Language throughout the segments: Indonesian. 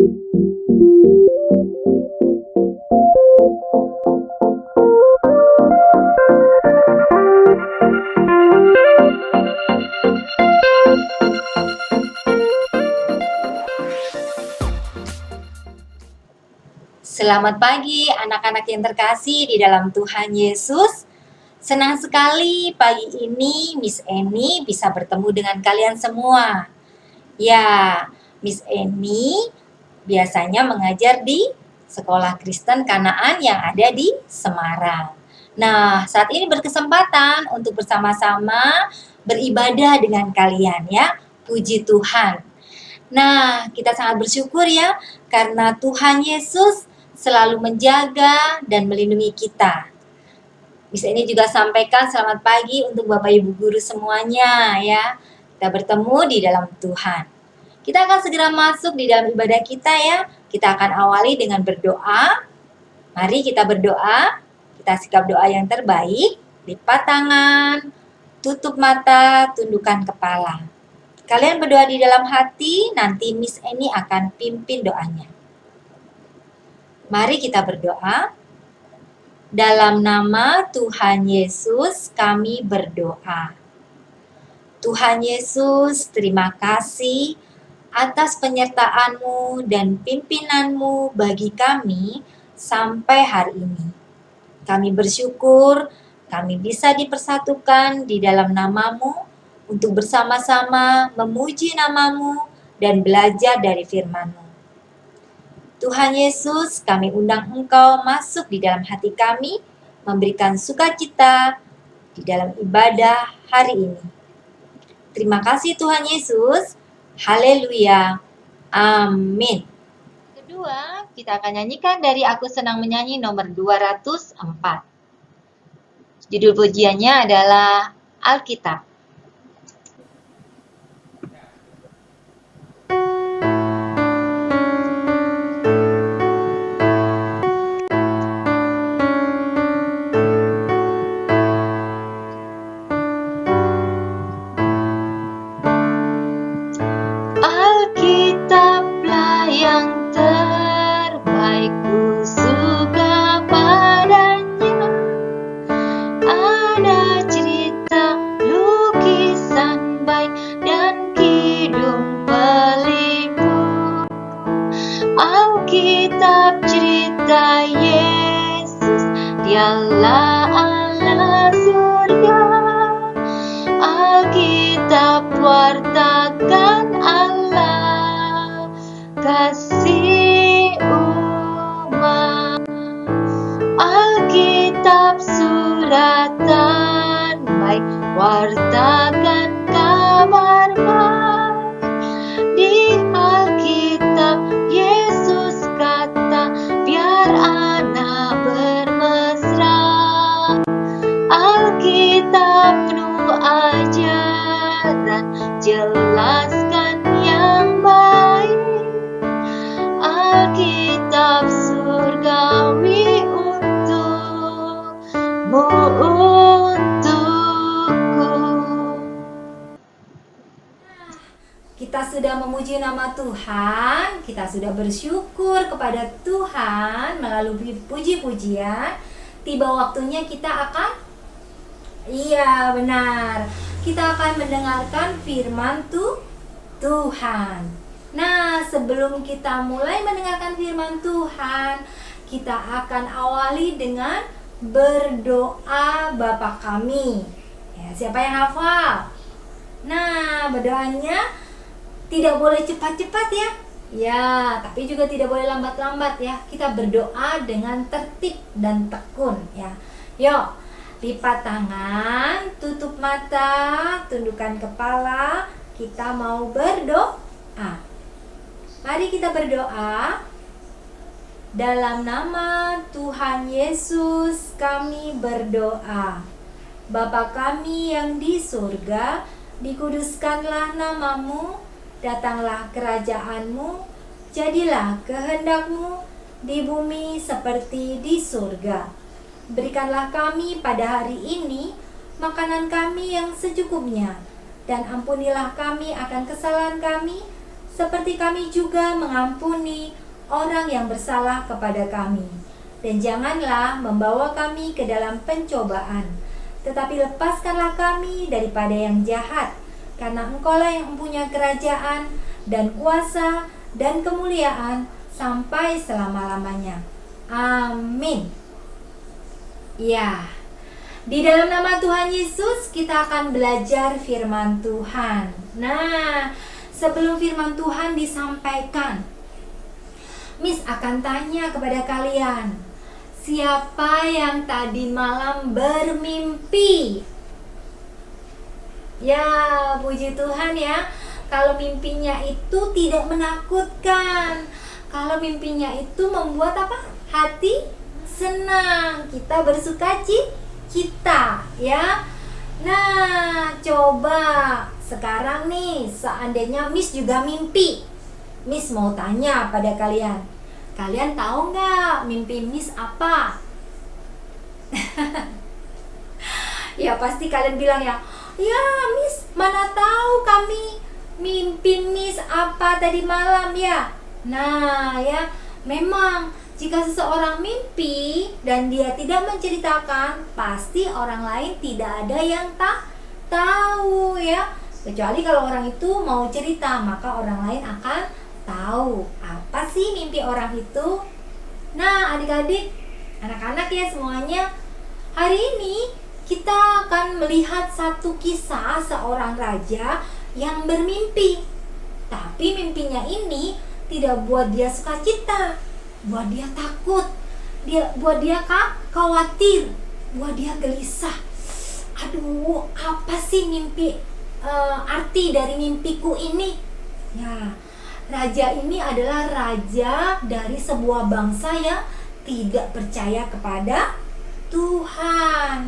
Selamat pagi anak-anak yang terkasih di dalam Tuhan Yesus. Senang sekali pagi ini Miss Eni bisa bertemu dengan kalian semua. Ya, Miss Eni biasanya mengajar di Sekolah Kristen Kanaan yang ada di Semarang. Nah, saat ini berkesempatan untuk bersama-sama beribadah dengan kalian ya. Puji Tuhan. Nah, kita sangat bersyukur ya karena Tuhan Yesus selalu menjaga dan melindungi kita. Bisa ini juga sampaikan selamat pagi untuk Bapak Ibu guru semuanya ya. Kita bertemu di dalam Tuhan. Kita akan segera masuk di dalam ibadah kita ya. Kita akan awali dengan berdoa. Mari kita berdoa. Kita sikap doa yang terbaik. Lipat tangan, tutup mata, tundukkan kepala. Kalian berdoa di dalam hati, nanti Miss Eni akan pimpin doanya. Mari kita berdoa. Dalam nama Tuhan Yesus kami berdoa. Tuhan Yesus, terima kasih atas penyertaan-Mu dan pimpinan-Mu bagi kami sampai hari ini. Kami bersyukur kami bisa dipersatukan di dalam nama-Mu untuk bersama-sama memuji nama-Mu dan belajar dari firman-Mu. Tuhan Yesus, kami undang Engkau masuk di dalam hati kami, memberikan sukacita di dalam ibadah hari ini. Terima kasih Tuhan Yesus. Haleluya. Amin. Kedua, kita akan nyanyikan dari Aku Senang Menyanyi nomor 204. Judul pujiannya adalah Alkitab. Alkitab cerita Yesus, Dialah Allah surga. Alkitab wartakan Allah kasih umat. Alkitab suratan baik, wartakan kabar baik. Di Alkitab Yesus kata, biar anak bermesra. Alkitab penuh ajaran, jelaskan yang baik. Alkitab surgawi untukmu, untukku. Kita sudah memuji nama Tuhan, kita sudah bersyukur kepada Tuhan melalui puji-pujian. Tiba waktunya kita akan, iya benar, kita akan mendengarkan firman Tuhan. Nah, sebelum kita mulai mendengarkan firman Tuhan, kita akan awali dengan berdoa Bapa kami. Ya, siapa yang hafal? Nah, berdoanya tidak boleh cepat-cepat ya. Ya, tapi juga tidak boleh lambat-lambat ya. Kita berdoa dengan tertib dan tekun ya. Yuk, lipat tangan, tutup mata, tundukkan kepala. Kita mau berdoa. Mari kita berdoa. Dalam nama Tuhan Yesus kami berdoa. Bapa kami yang di surga, dikuduskanlah namamu. Datanglah kerajaan-Mu, jadilah kehendak-Mu di bumi seperti di surga. Berikanlah kami pada hari ini makanan kami yang secukupnya, dan ampunilah kami akan kesalahan kami, seperti kami juga mengampuni orang yang bersalah kepada kami. Dan janganlah membawa kami ke dalam pencobaan, tetapi lepaskanlah kami daripada yang jahat, karena Engkaulah yang mempunyai kerajaan dan kuasa dan kemuliaan sampai selama-lamanya. Amin. Ya, di dalam nama Tuhan Yesus kita akan belajar firman Tuhan. Nah, sebelum firman Tuhan disampaikan, Miss akan tanya kepada kalian, siapa yang tadi malam bermimpi? Ya, puji Tuhan ya. Kalau mimpinya itu tidak menakutkan, kalau mimpinya itu membuat apa? Hati senang, kita bersuka cita, ya. Nah, coba sekarang nih, seandainya Miss juga mimpi, Miss mau tanya pada kalian, kalian tahu nggak mimpi Miss apa? Ya pasti kalian bilang ya Miss, mana tahu kami mimpi Miss apa tadi malam ya. Nah ya, memang jika seseorang mimpi dan dia tidak menceritakan, pasti orang lain tidak ada yang tahu ya. Kecuali kalau orang itu mau cerita, maka orang lain akan tahu apa sih mimpi orang itu. Nah, adik-adik, anak-anak ya semuanya, hari ini kita akan melihat satu kisah seorang raja yang bermimpi. Tapi mimpinya ini tidak buat dia sukacita, buat dia takut, buat dia khawatir, buat dia gelisah. Aduh, apa sih mimpi, arti dari mimpiku ini? Ya, raja ini adalah raja dari sebuah bangsa yang tidak percaya kepada Tuhan.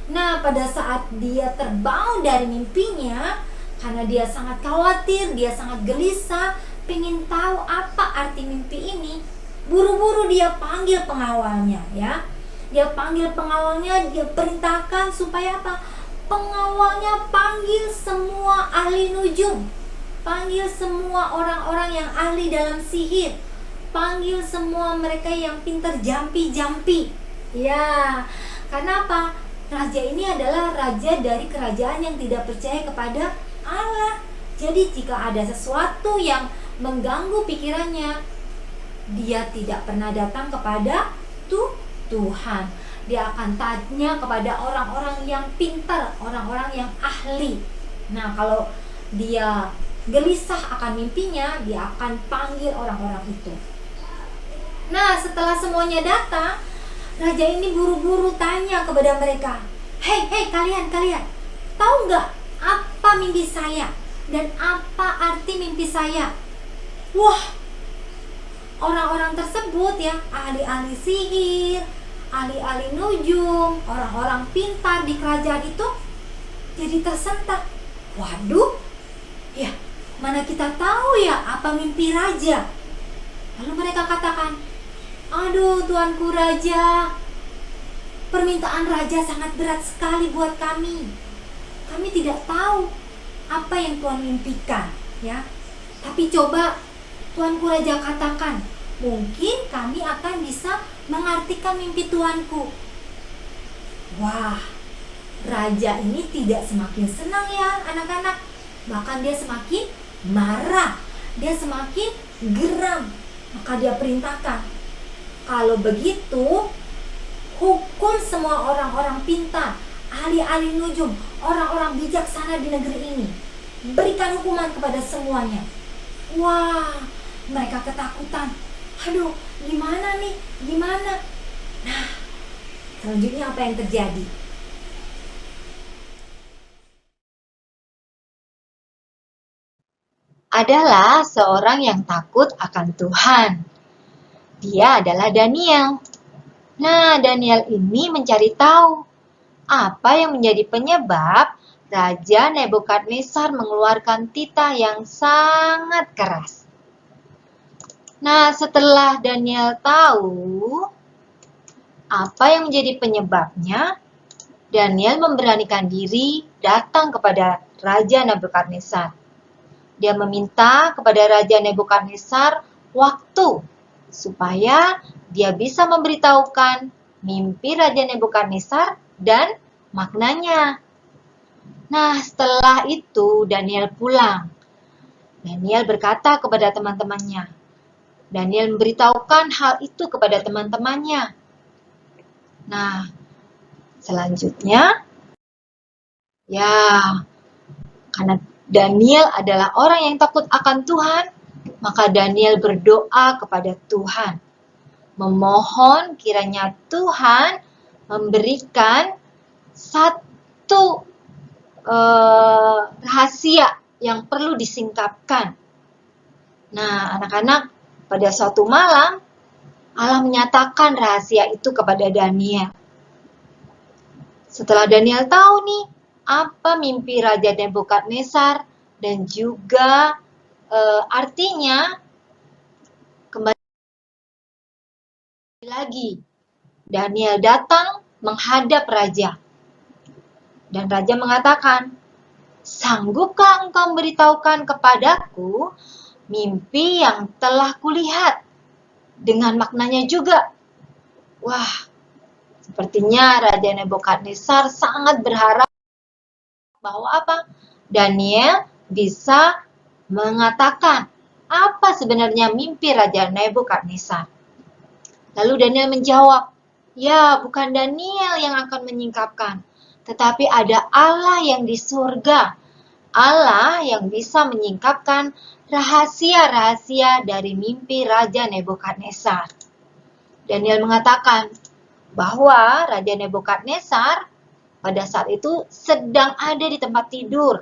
Nah, pada saat dia terbangun dari mimpinya, karena dia sangat khawatir, dia sangat gelisah, pengen tahu apa arti mimpi ini, buru-buru dia panggil pengawalnya ya. Dia panggil pengawalnya, dia perintahkan supaya apa? Pengawalnya panggil semua ahli nujum, panggil semua orang-orang yang ahli dalam sihir, panggil semua mereka yang pintar jampi-jampi. Ya, karena apa? Raja ini adalah raja dari kerajaan yang tidak percaya kepada Allah. Jadi jika ada sesuatu yang mengganggu pikirannya, dia tidak pernah datang kepada Tuhan. Dia akan tanya kepada orang-orang yang pintar, orang-orang yang ahli. Nah, kalau dia gelisah akan mimpinya, dia akan panggil orang-orang itu. Nah, setelah semuanya datang, raja ini buru-buru tanya kepada mereka, Hei kalian, tahu nggak apa mimpi saya dan apa arti mimpi saya? Wah, orang-orang tersebut ya, ahli-ahli sihir, ahli-ahli nujum, orang-orang pintar di kerajaan itu jadi tersentak. Waduh, ya mana kita tahu ya apa mimpi raja? Lalu mereka katakan, aduh tuanku raja, permintaan raja sangat berat sekali buat kami. Kami tidak tahu apa yang Tuhan mimpikan ya. Tapi coba tuanku raja katakan, mungkin kami akan bisa mengartikan mimpi tuanku. Wah, raja ini tidak semakin senang ya anak-anak. Bahkan dia semakin marah, dia semakin geram. Maka dia perintahkan, kalau begitu hukum semua orang-orang pintar, ahli-ahli nujum, orang-orang bijaksana di negeri ini. Berikan hukuman kepada semuanya. Wah, mereka ketakutan. Aduh, gimana nih? Gimana? Nah, selanjutnya apa yang terjadi? Adalah seorang yang takut akan Tuhan. Dia adalah Daniel. Nah, Daniel ini mencari tahu apa yang menjadi penyebab Raja Nebukadnezar mengeluarkan titah yang sangat keras. Nah, setelah Daniel tahu apa yang menjadi penyebabnya, Daniel memberanikan diri datang kepada Raja Nebukadnezar. Dia meminta kepada Raja Nebukadnezar waktu supaya dia bisa memberitahukan mimpi Raja Nebukadnezar dan maknanya. Nah, setelah itu Daniel pulang. Daniel berkata kepada teman-temannya. Daniel memberitahukan hal itu kepada teman-temannya. Nah, selanjutnya, ya, karena Daniel adalah orang yang takut akan Tuhan, maka Daniel berdoa kepada Tuhan, memohon kiranya Tuhan memberikan satu rahasia yang perlu disingkapkan. Nah, anak-anak, pada suatu malam, Allah menyatakan rahasia itu kepada Daniel. Setelah Daniel tahu nih, apa mimpi Raja Nebukadnezar dan juga artinya, kembali lagi, Daniel datang menghadap Raja. Dan Raja mengatakan, "Sanggupkah engkau memberitahukan kepadaku mimpi yang telah kulihat dengan maknanya juga?" Wah, sepertinya Raja Nebukadnezar sangat berharap bahwa apa? Daniel bisa mengatakan apa sebenarnya mimpi Raja Nebukadnezar. Lalu Daniel menjawab, "Ya, bukan Daniel yang akan menyingkapkan, tetapi ada Allah yang di surga. Allah yang bisa menyingkapkan rahasia-rahasia dari mimpi Raja Nebukadnezar." Daniel mengatakan bahwa Raja Nebukadnezar pada saat itu sedang ada di tempat tidur.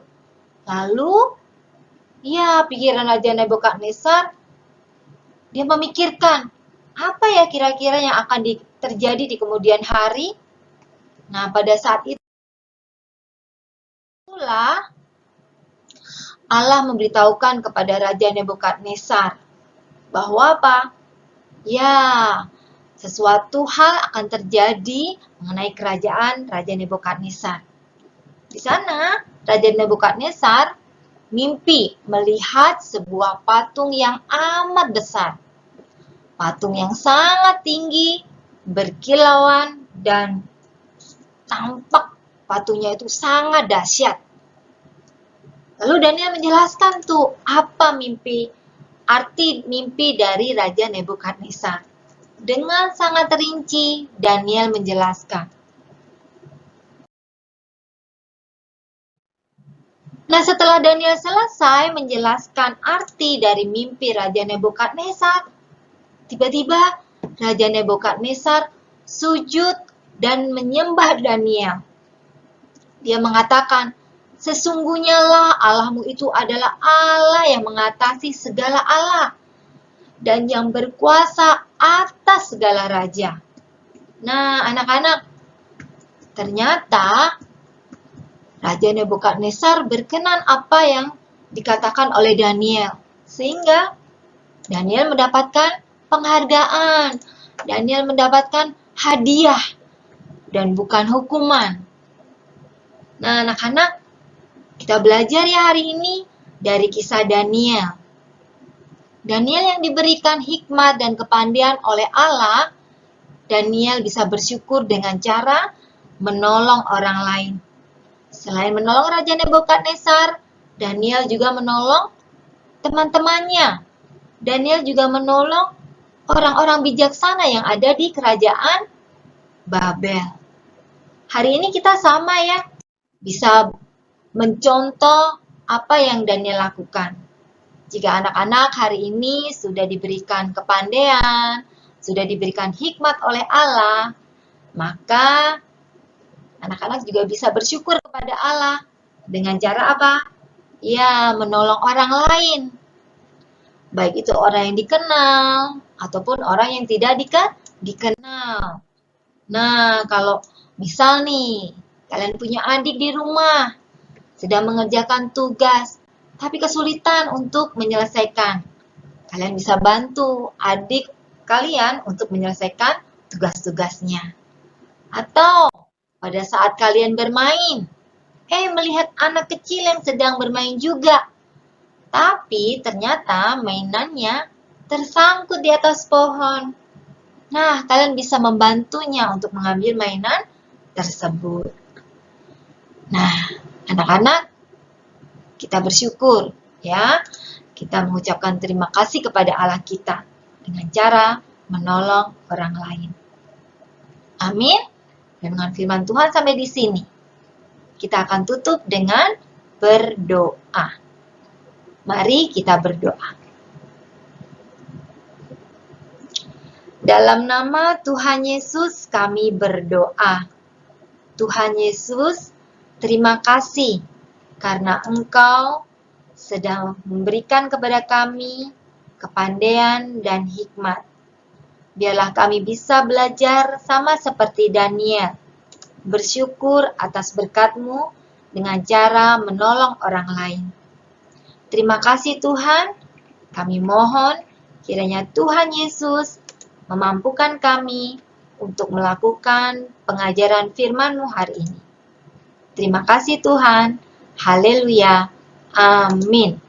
Lalu, ya, pikiran Raja Nebukadnezar, dia memikirkan, apa ya kira-kira yang akan terjadi di kemudian hari? Nah, pada saat itulah Allah memberitahukan kepada Raja Nebukadnezar bahwa apa? Ya, sesuatu hal akan terjadi mengenai kerajaan Raja Nebukadnezar. Di sana, Raja Nebukadnezar mimpi melihat sebuah patung yang amat besar. Patung yang sangat tinggi, berkilauan, dan tampak patungnya itu sangat dahsyat. Lalu Daniel menjelaskan tuh apa arti mimpi dari Raja Nebukadnezar. Dengan sangat rinci, Daniel menjelaskan. Nah, setelah Daniel selesai menjelaskan arti dari mimpi Raja Nebukadnezar, tiba-tiba Raja Nebukadnezar sujud dan menyembah Daniel. Dia mengatakan, "Sesungguhnya lah Allahmu itu adalah Allah yang mengatasi segala Allah dan yang berkuasa atas segala raja." Nah, anak-anak, ternyata Raja Nebukadnezar berkenan apa yang dikatakan oleh Daniel, sehingga Daniel mendapatkan penghargaan, Daniel mendapatkan hadiah, dan bukan hukuman. Nah, anak-anak, kita belajar ya hari ini dari kisah Daniel. Daniel yang diberikan hikmat dan kepandaian oleh Allah, Daniel bisa bersyukur dengan cara menolong orang lain. Selain menolong Raja Nebukadnezar, Daniel juga menolong teman-temannya. Daniel juga menolong orang-orang bijaksana yang ada di kerajaan Babel. Hari ini kita sama ya, bisa mencontoh apa yang Daniel lakukan. Jika anak-anak hari ini sudah diberikan kepandaian, sudah diberikan hikmat oleh Allah, maka anak-anak juga bisa bersyukur kepada Allah dengan cara apa? Ya, menolong orang lain. Baik itu orang yang dikenal ataupun orang yang tidak dikenal. Nah, kalau misal nih, kalian punya adik di rumah, sedang mengerjakan tugas, tapi kesulitan untuk menyelesaikan. Kalian bisa bantu adik kalian untuk menyelesaikan tugas-tugasnya. Atau pada saat kalian bermain, melihat anak kecil yang sedang bermain juga, Tapi ternyata mainannya tersangkut di atas pohon. Nah, kalian bisa membantunya untuk mengambil mainan tersebut. Nah, anak-anak, kita bersyukur ya. Kita mengucapkan terima kasih kepada Allah kita dengan cara menolong orang lain. Amin. Dan dengan firman Tuhan sampai di sini. Kita akan tutup dengan berdoa. Mari kita berdoa. Dalam nama Tuhan Yesus kami berdoa. Tuhan Yesus, terima kasih karena Engkau sedang memberikan kepada kami kepandaian dan hikmat. Biarlah kami bisa belajar sama seperti Daniel, bersyukur atas berkat-Mu dengan cara menolong orang lain. Terima kasih Tuhan, kami mohon kiranya Tuhan Yesus memampukan kami untuk melakukan pengajaran firman-Mu hari ini. Terima kasih Tuhan. Haleluya. Amin.